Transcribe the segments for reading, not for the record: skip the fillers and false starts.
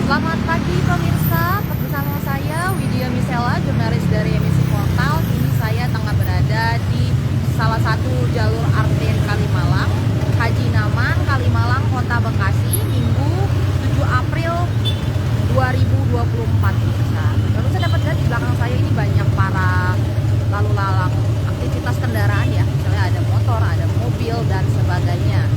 Selamat pagi pemirsa, bersama saya Widya Misela, jurnalis dari MNC Portal. Kini saya tengah berada di salah satu jalur arteri Kalimalang, Haji Naman, Kalimalang, Kota Bekasi, Minggu 7 April 2024 pemirsa. Pemirsa dapat lihat di belakang saya ini banyak para lalu lalang aktivitas kendaraan ya, misalnya ada motor, ada mobil dan sebagainya.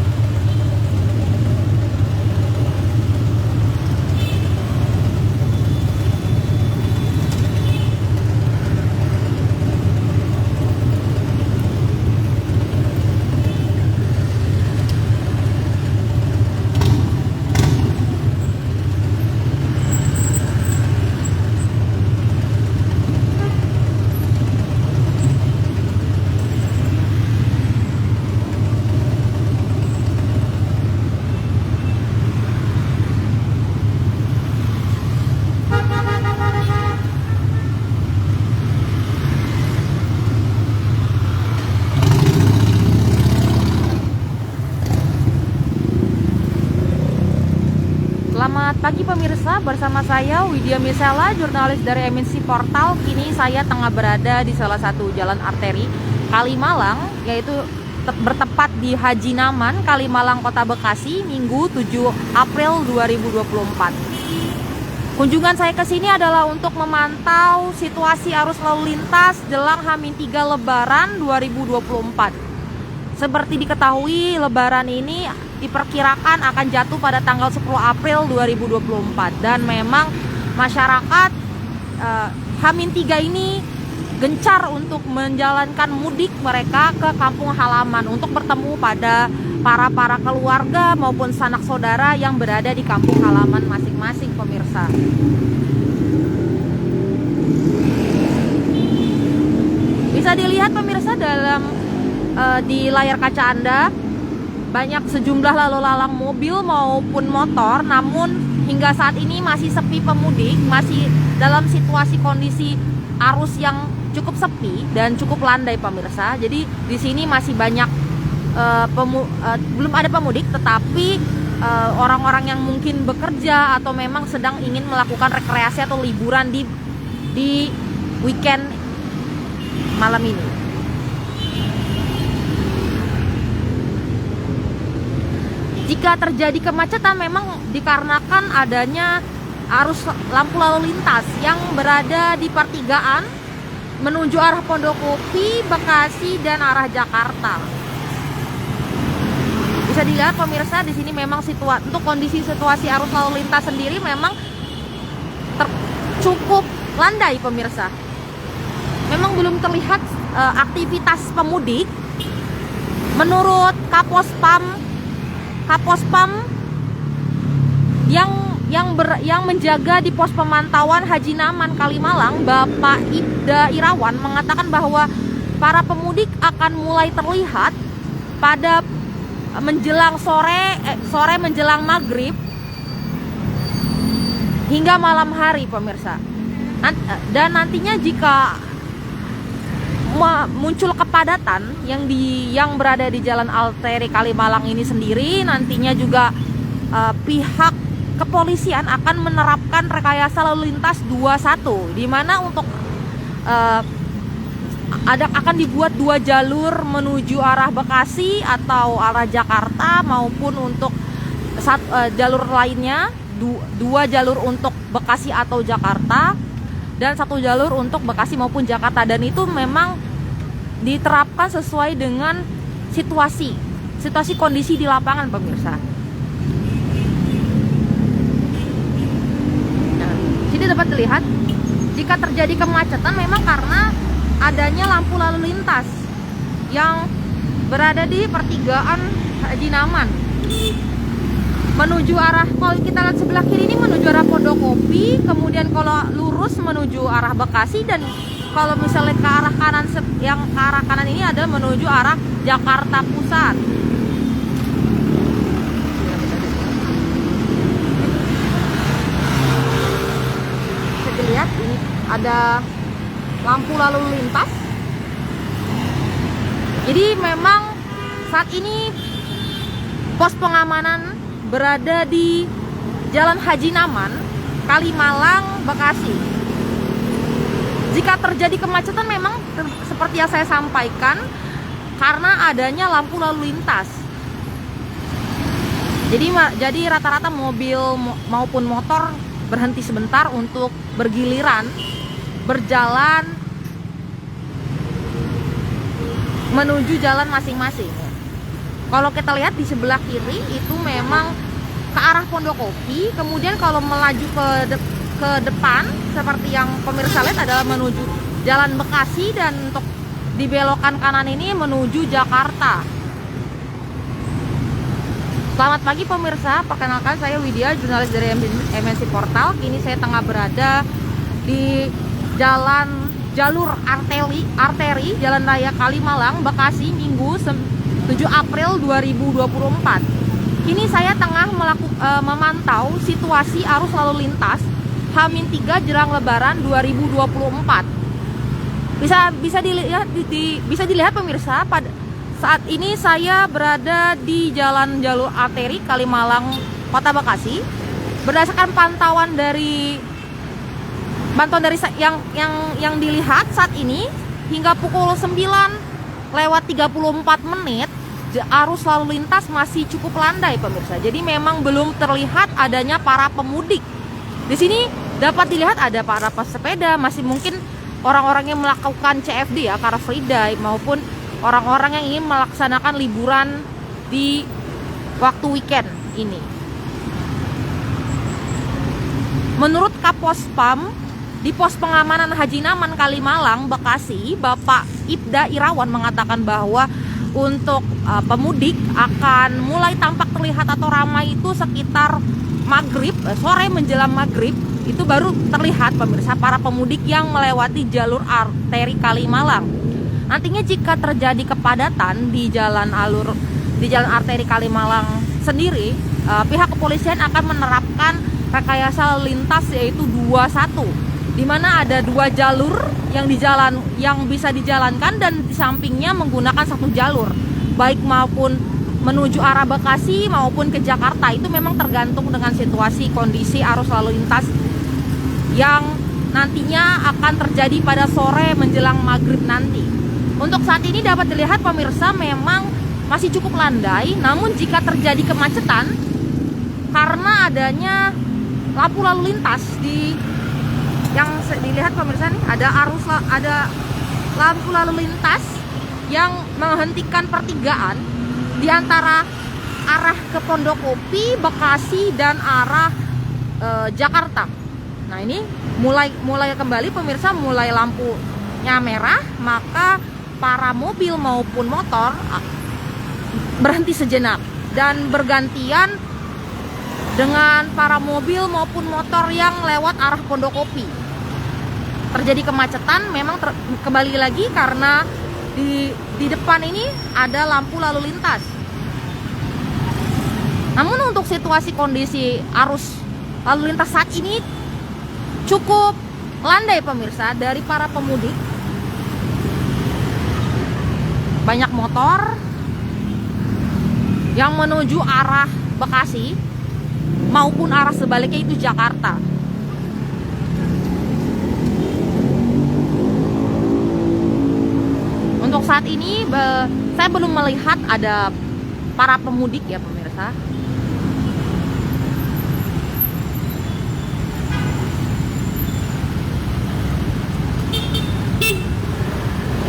Selamat pagi pemirsa, bersama saya Widya Misela, jurnalis dari MNC Portal. Kini saya tengah berada di salah satu jalan arteri Kalimalang, yaitu bertepat di Haji Naman, Kalimalang, Kota Bekasi, Minggu 7 April 2024. Kunjungan saya ke sini adalah untuk memantau situasi arus lalu lintas jelang H-3 Lebaran 2024. Seperti diketahui, Lebaran ini diperkirakan akan jatuh pada tanggal 10 April 2024 dan memang masyarakat H-3 ini gencar untuk menjalankan mudik mereka ke kampung halaman untuk bertemu pada para keluarga maupun sanak saudara yang berada di kampung halaman masing-masing pemirsa. Bisa dilihat pemirsa di layar kaca Anda, banyak sejumlah lalu lalang mobil maupun motor, namun hingga saat ini masih sepi pemudik, masih dalam situasi kondisi arus yang cukup sepi dan cukup landai pemirsa. Jadi di sini masih banyak belum ada pemudik, tetapi orang-orang yang mungkin bekerja atau memang sedang ingin melakukan rekreasi atau liburan di weekend malam ini. Jika terjadi kemacetan memang dikarenakan adanya arus lampu lalu lintas yang berada di pertigaan menuju arah Pondokopi, Bekasi, dan arah Jakarta. Bisa dilihat pemirsa, di sini memang untuk kondisi situasi arus lalu lintas sendiri memang cukup landai pemirsa. Memang belum terlihat aktivitas pemudik. Menurut Kapospam yang menjaga di pos pemantauan Haji Naman Kalimalang, Bapak Ibda Irawan, mengatakan bahwa para pemudik akan mulai terlihat pada menjelang sore menjelang maghrib hingga malam hari pemirsa. Dan nantinya jika muncul kepadatan yang berada di jalan arteri Kalimalang ini sendiri, nantinya juga pihak kepolisian akan menerapkan rekayasa lalu lintas 21, di mana untuk akan dibuat 2 jalur menuju arah Bekasi atau arah Jakarta, maupun untuk jalur lainnya 2 jalur untuk Bekasi atau Jakarta dan 1 jalur untuk Bekasi maupun Jakarta. Dan itu memang diterapkan sesuai dengan situasi kondisi di lapangan pemirsa. Nah, sini dapat dilihat jika terjadi kemacetan memang karena adanya lampu lalu lintas yang berada di pertigaan Haji Naman menuju arah, kalau kita lihat sebelah kiri ini menuju arah Pondokopi, kemudian kalau lurus menuju arah Bekasi, dan kalau misalnya ke arah kanan, yang ke arah kanan ini adalah menuju arah Jakarta Pusat. Bisa dilihat ini ada lampu lalu lintas. Jadi memang saat ini pos pengamanan berada di Jalan Haji Naman Kalimalang, Bekasi. Jika terjadi kemacetan memang seperti yang saya sampaikan karena adanya lampu lalu lintas. Jadi rata-rata mobil maupun motor berhenti sebentar untuk bergiliran berjalan menuju jalan masing-masing. Kalau kita lihat di sebelah kiri itu memang ke arah Pondokopi, kemudian kalau melaju ke depan seperti yang pemirsa lihat adalah menuju Jalan Bekasi, dan untuk di belokan kanan ini menuju Jakarta. Selamat pagi pemirsa, perkenalkan saya Widya, jurnalis dari MNC Portal. Kini saya tengah berada di jalur arteri Jalan Raya Kalimalang, Bekasi, Minggu 7 April 2024. Kini saya tengah memantau situasi arus lalu lintas H-3 jelang Lebaran 2024. Bisa dilihat pemirsa, pada saat ini saya berada di jalur arteri Kalimalang, Kota Bekasi. Berdasarkan pantauan dari yang dilihat saat ini hingga pukul 9:34 arus lalu lintas masih cukup landai pemirsa. Jadi memang belum terlihat adanya para pemudik. Di sini dapat dilihat ada para pesepeda, masih mungkin orang-orang yang melakukan CFD ya, Car Free Day, maupun orang-orang yang ingin melaksanakan liburan di waktu weekend ini. Menurut Kapospam di pos pengamanan Haji Naman Kalimalang, Bekasi, Bapak Ibda Irawan mengatakan bahwa untuk pemudik akan mulai tampak terlihat atau ramai itu sekitar maghrib, sore menjelang maghrib, itu baru terlihat pemirsa para pemudik yang melewati jalur arteri Kalimalang. Nantinya jika terjadi kepadatan di jalan arteri Kalimalang sendiri, pihak kepolisian akan menerapkan rekayasa lalu lintas yaitu 21, di mana ada 2 jalur yang bisa dijalankan dan di sampingnya menggunakan 1 jalur, baik maupun menuju arah Bekasi maupun ke Jakarta. Itu memang tergantung dengan situasi kondisi arus lalu lintas yang nantinya akan terjadi pada sore menjelang maghrib nanti. Untuk saat ini dapat dilihat pemirsa memang masih cukup landai, namun jika terjadi kemacetan karena adanya lampu lalu lintas yang dilihat pemirsa nih, ada lampu lalu lintas yang menghentikan pertigaan di antara arah ke Pondokopi, Bekasi, dan arah Jakarta. Nah ini mulai kembali pemirsa, mulai lampunya merah, maka para mobil maupun motor berhenti sejenak dan bergantian dengan para mobil maupun motor yang lewat arah Pondokopi. Terjadi kemacetan memang kembali lagi karena di depan ini ada lampu lalu lintas. Namun untuk situasi kondisi arus lalu lintas saat ini cukup landai pemirsa dari para pemudik. Banyak motor yang menuju arah Bekasi maupun arah sebaliknya itu Jakarta. Untuk saat ini saya belum melihat ada para pemudik ya pemirsa.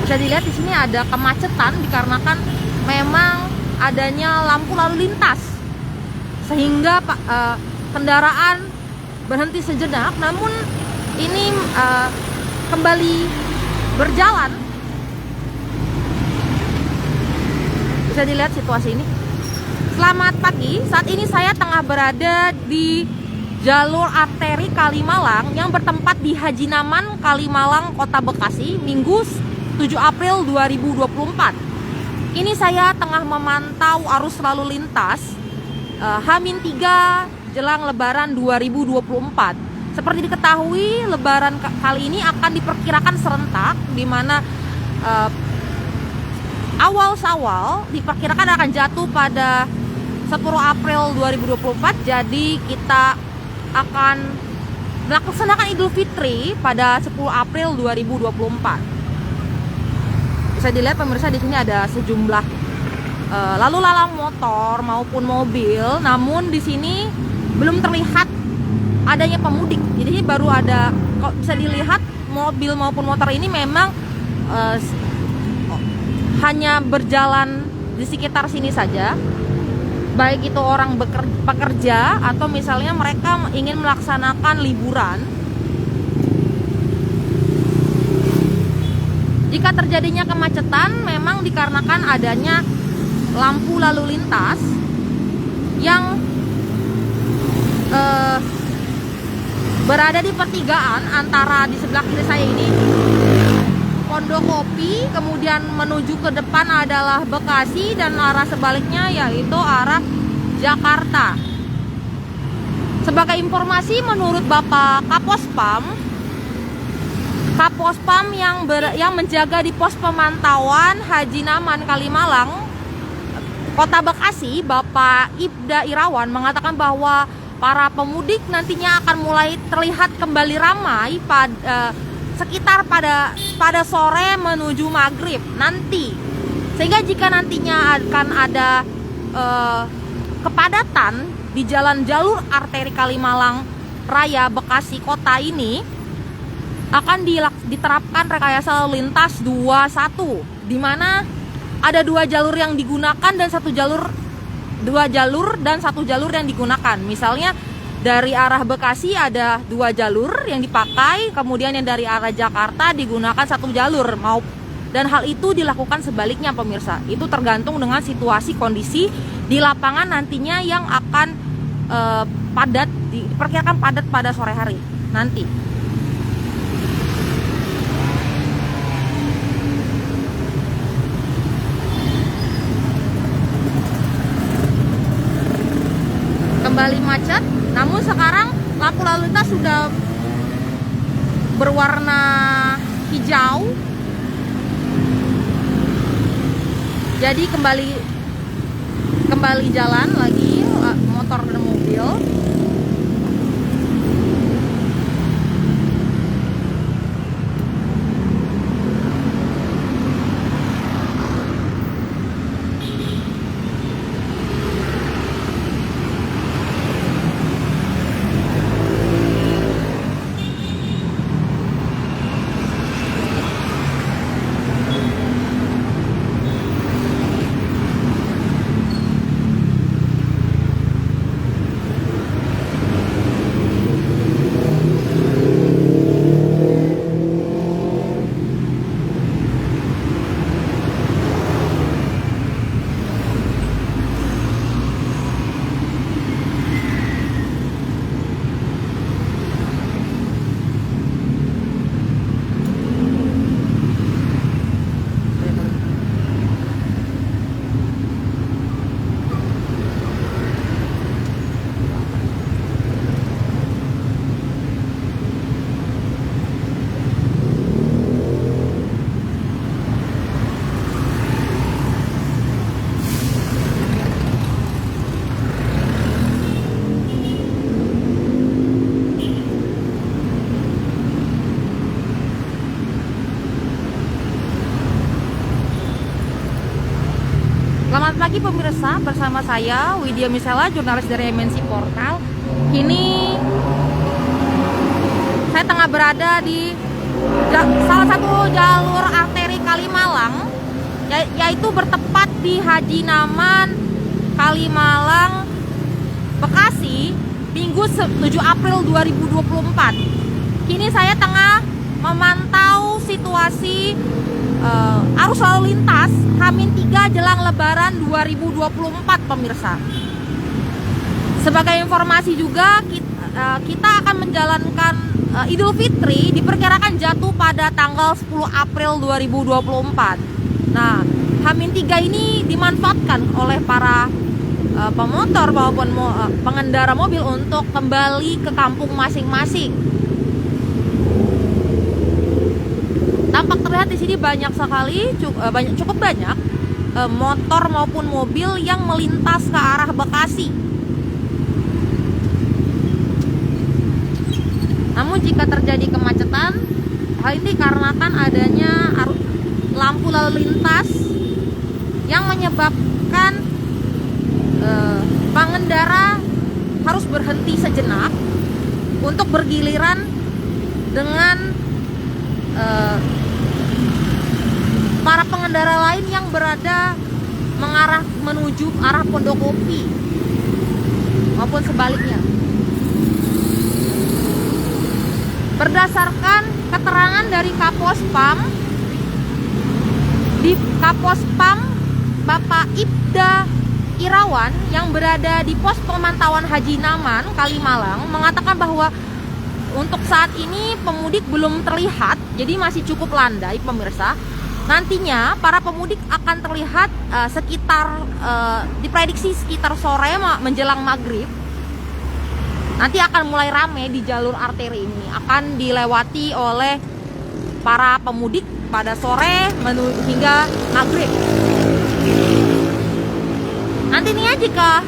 Bisa dilihat di sini ada kemacetan dikarenakan memang adanya lampu lalu lintas, sehingga kendaraan berhenti sejenak, namun ini kembali berjalan. Bisa dilihat situasi ini. Selamat pagi, saat ini saya tengah berada di jalur arteri Kalimalang yang bertempat di Haji Naman Kalimalang, Kota Bekasi, Minggu 7 April 2024. Ini saya tengah memantau arus lalu lintas H-3 jelang Lebaran 2024. Seperti diketahui, Lebaran kali ini akan diperkirakan serentak, di mana awal Syawal diperkirakan akan jatuh pada 10 April 2024. Jadi kita akan melaksanakan Idul Fitri pada 10 April 2024. Bisa dilihat pemirsa, di sini ada sejumlah lalu lalang motor maupun mobil, namun di sini belum terlihat adanya pemudik. Jadi ini baru ada, kok bisa dilihat mobil maupun motor ini memang hanya berjalan di sekitar sini saja, baik itu orang pekerja atau misalnya mereka ingin melaksanakan liburan. Jika terjadinya kemacetan memang dikarenakan adanya lampu lalu lintas yang berada di pertigaan antara di sebelah kiri saya ini Pondokopi, kemudian menuju ke depan adalah Bekasi, dan arah sebaliknya yaitu arah Jakarta. Sebagai informasi, menurut Bapak Kapospam yang menjaga di pos pemantauan Haji Naman Kalimalang, Kota Bekasi, Bapak Ibda Irawan mengatakan bahwa para pemudik nantinya akan mulai terlihat kembali ramai sekitar pada sore menuju maghrib nanti. Sehingga jika nantinya akan ada kepadatan di jalan jalur arteri Kalimalang Raya Bekasi Kota ini, akan diterapkan rekayasa lalu lintas 21, di mana ada dua jalur yang digunakan dan satu jalur yang digunakan. Misalnya dari arah Bekasi ada 2 jalur yang dipakai, kemudian yang dari arah Jakarta digunakan 1 jalur, dan hal itu dilakukan sebaliknya pemirsa. Itu tergantung dengan situasi kondisi di lapangan nantinya yang akan diperkirakan padat pada sore hari nanti. Kembali macet, namun sekarang lampu lalu lintas sudah berwarna hijau. Jadi kembali jalan lagi motor dan mobil. Selamat pagi pemirsa, bersama saya Widya Misela, jurnalis dari MNC Portal. Kini saya tengah berada di salah satu jalur arteri Kalimalang, yaitu bertepat di Haji Naman Kalimalang Bekasi, Minggu 7 April 2024. Kini saya tengah memantau situasi arus lalu lintas H-3 jelang Lebaran 2024 pemirsa. Sebagai informasi juga, kita akan menjalankan Idul Fitri diperkirakan jatuh pada tanggal 10 April 2024. Nah, H-3 ini dimanfaatkan oleh para pemotor maupun pengendara mobil untuk kembali ke kampung masing-masing. Tampak terlihat di sini banyak sekali, cukup banyak motor maupun mobil yang melintas ke arah Bekasi. Namun jika terjadi kemacetan, hal ini dikarenakan adanya lampu lalu lintas yang menyebabkan pengendara harus berhenti sejenak untuk bergiliran dengan para pengendara lain yang berada menuju arah Pondokopi maupun sebaliknya. Berdasarkan keterangan dari Kapospam, di Kapospam Bapak Ibda Irawan yang berada di pos pemantauan Haji Naman, Kalimalang, mengatakan bahwa untuk saat ini pemudik belum terlihat, jadi masih cukup landai pemirsa. Nantinya para pemudik akan terlihat sekitar diprediksi sekitar sore menjelang maghrib. Nanti akan mulai rame di jalur arteri ini, akan dilewati oleh para pemudik pada sore hingga maghrib. Nantinya jika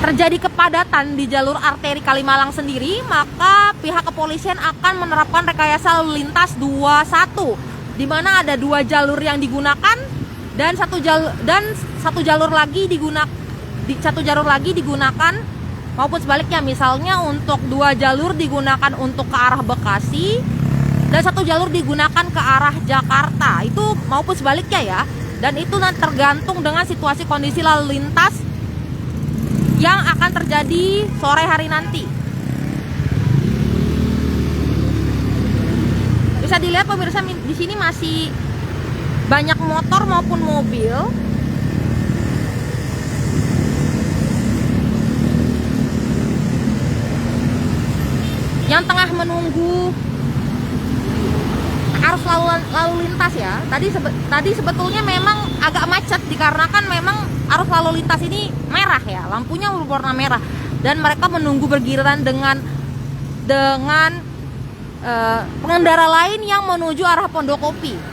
terjadi kepadatan di jalur arteri Kalimalang sendiri, maka pihak kepolisian akan menerapkan rekayasa lalu lintas 21, di mana ada 2 jalur yang digunakan dan satu jalur lagi digunakan maupun sebaliknya. Misalnya untuk 2 jalur digunakan untuk ke arah Bekasi dan 1 jalur digunakan ke arah Jakarta, itu maupun sebaliknya ya. Dan itu nanti tergantung dengan situasi kondisi lalu lintas yang akan terjadi sore hari nanti. Bisa dilihat pemirsa, di sini masih banyak motor maupun mobil yang tengah menunggu arus lalu lintas ya. Tadi sebetulnya memang agak macet dikarenakan memang arus lalu lintas ini merah ya, lampunya berwarna merah, dan mereka menunggu bergiliran dengan pengendara lain yang menuju arah Pondokopi.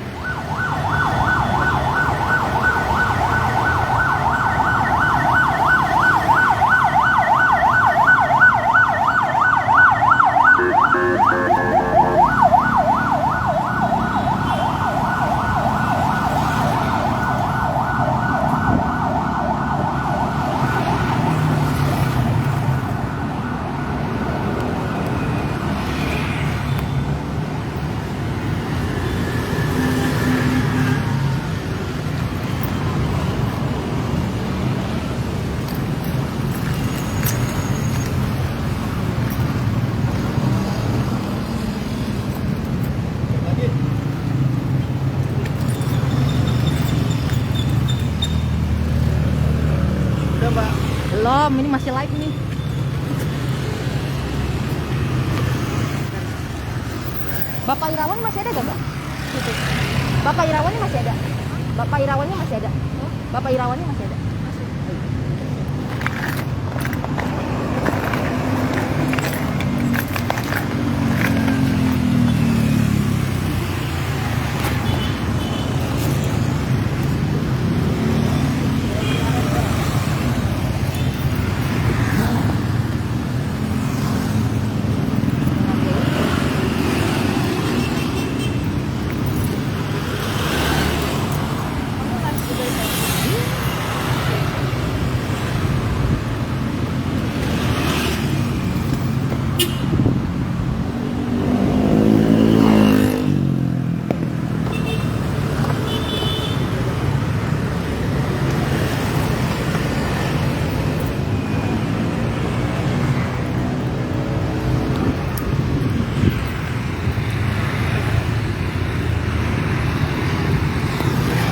Belum, ini masih live nih. Bapak Irawan masih ada gak, Mbak? Bapak Irawannya masih ada. Bapak Irawannya masih ada. Bapak Irawannya masih ada.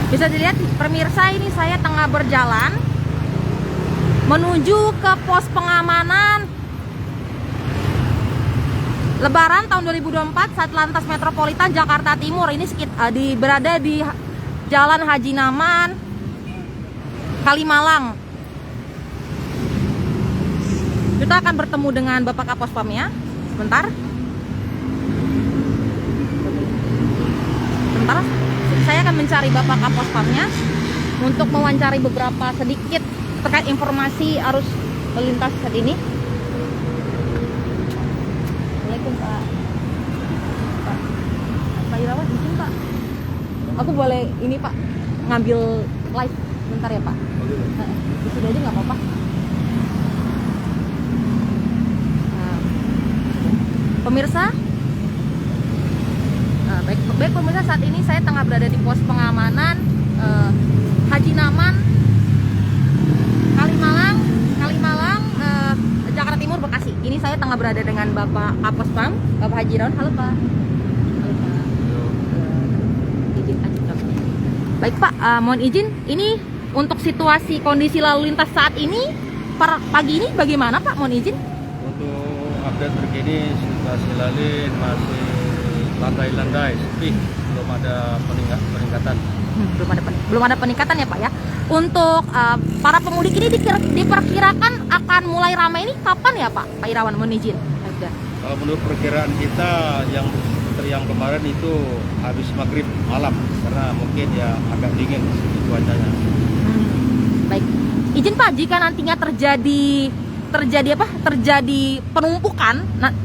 Bisa dilihat pemirsa, ini saya tengah berjalan menuju ke pos pengamanan Lebaran tahun 2024 Satlantas Metropolitan Jakarta Timur. Ini berada di Jalan Haji Naman, Kalimalang. Kita akan bertemu dengan Bapak Kapospam ya. Sebentar. Saya akan mencari Bapak Kapospamnya untuk mewawancari beberapa sedikit terkait informasi arus lalu lintas saat ini. aku boleh ini Pak, ngambil live bentar ya Pak? Sudah aja nggak apa-apa. Nah, pemirsa, baik pemirsa, saat ini saya tengah berada di pos pengamanan Haji Naman, Kalimalang, Jakarta Timur, Bekasi. Ini saya tengah berada dengan Bapak Kapospam, Bapak Haji Irawan. Halo Pak. Halo Pak. Izin aja Pak. Baik Pak, mohon izin. Ini untuk situasi kondisi lalu lintas saat ini pagi ini bagaimana Pak? Mohon izin. Untuk update terkini situasi lalin masih landai-landai, sepi, belum ada peningkatan. Belum ada peningkatan ya Pak ya. Untuk para pemudik ini diperkirakan akan mulai ramai ini kapan ya Pak? Pak Irawan, mohon izin. Kalau menurut perkiraan kita yang kemarin itu habis maghrib malam, karena mungkin ya agak dingin cuacanya. Baik, izin Pak, jika nantinya terjadi penumpukan,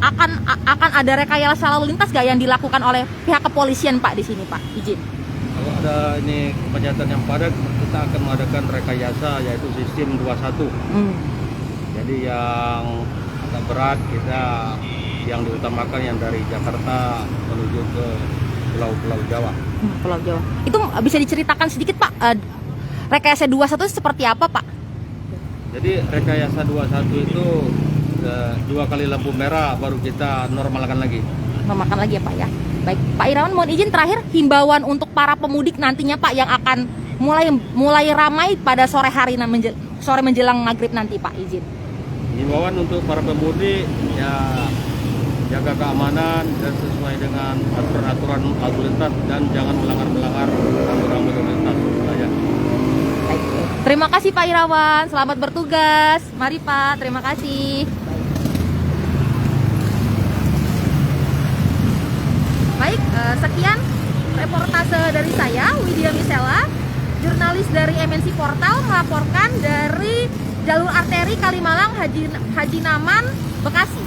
akan ada rekayasa lalu lintas nggak yang dilakukan oleh pihak kepolisian Pak di sini Pak? Izin. Kalau ada ini kepadatan yang padat, kita akan mengadakan rekayasa, yaitu sistem 21. Jadi yang agak berat kita yang diutamakan yang dari Jakarta menuju ke Pulau Jawa. Pulau Jawa. Itu bisa diceritakan sedikit Pak, rekayasa 21 seperti apa Pak? Jadi rekayasa 21 itu 2 kali lampu merah baru kita normalkan lagi. Memakan lagi ya Pak ya. Baik, Pak Irawan, mohon izin terakhir himbauan untuk para pemudik nantinya Pak yang akan mulai ramai pada sore hari sore menjelang maghrib nanti Pak, izin. Himbauan untuk para pemudik ya jaga keamanan dan sesuai dengan aturan lalu lintas dan jangan melanggar aturan lalu lintas. Ya. Baik. Terima kasih Pak Irawan, selamat bertugas. Mari Pak, terima kasih. Baik, sekian reportase dari saya, Widya Misela, jurnalis dari MNC Portal, melaporkan dari jalur arteri Kalimalang Haji Naman, Bekasi.